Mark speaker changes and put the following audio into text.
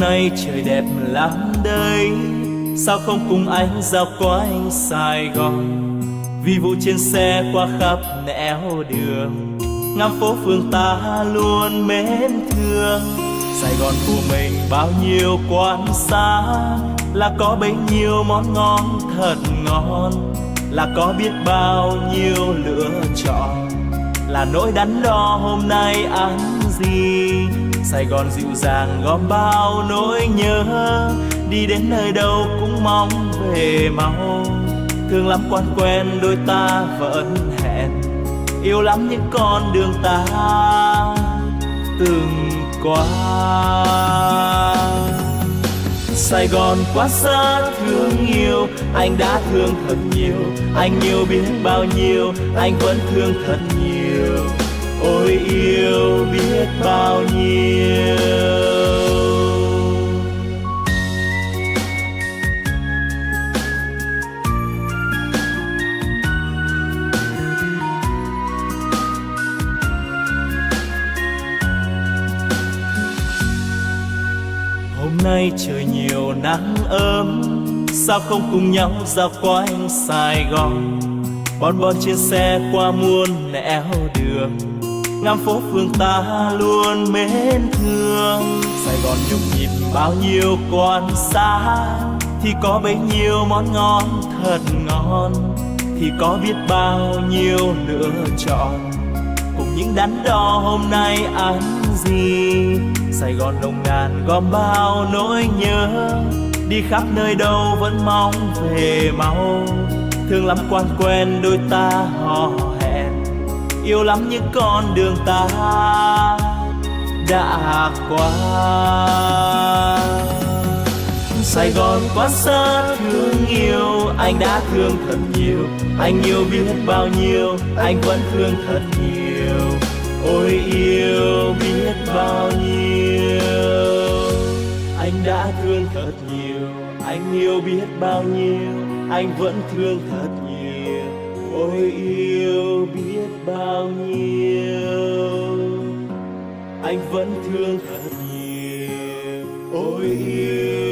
Speaker 1: nay trời đẹp lắm đây, sao không cùng anh dạo quanh Sài Gòn. Vì vụ trên xe qua khắp nẻo đường, ngắm phố phường ta luôn mến thương. Sài Gòn của mình bao nhiêu quán xá, là có bấy nhiêu món ngon thật ngon, là có biết bao nhiêu lựa chọn, là nỗi đắn đo hôm nay ăn gì. Sài Gòn dịu dàng gom bao nỗi nhớ, đi đến nơi đâu cũng mong về mau. Thương lắm quan quen đôi ta vẫn hẹn, yêu lắm những con đường ta từng qua. Sài Gòn quá xa thương yêu, anh đã thương thật nhiều, anh yêu biết bao nhiêu, anh vẫn thương thật nhiều. Ôi yêu biết bao nhiêu. Hôm nay trời nhiều nắng ấm, sao không cùng nhau dạo quanh Sài Gòn. Bon bon trên xe qua muôn nẻo đường, ngắm phố phường ta luôn mến thương. Sài Gòn nhộn nhịp bao nhiêu quán xá, thì có bấy nhiêu món ngon thật ngon, thì có biết bao nhiêu lựa chọn, cùng những đắn đo hôm nay ăn gì. Sài Gòn nồng nàn gom bao nỗi nhớ, đi khắp nơi đâu vẫn mong về mau. Thương lắm quan quen đôi ta hò hẹn, yêu lắm những con đường ta đã qua. Sài Gòn quá xa thương yêu, anh đã thương thật nhiều, anh yêu biết bao nhiêu, anh vẫn thương thật nhiều. Ôi yêu biết bao nhiêu, anh đã thương thật nhiều, anh yêu biết bao nhiêu, anh vẫn thương thật nhiều. Ôi yêu biết bao nhiêu, anh vẫn thương thật nhiều. Ôi yêu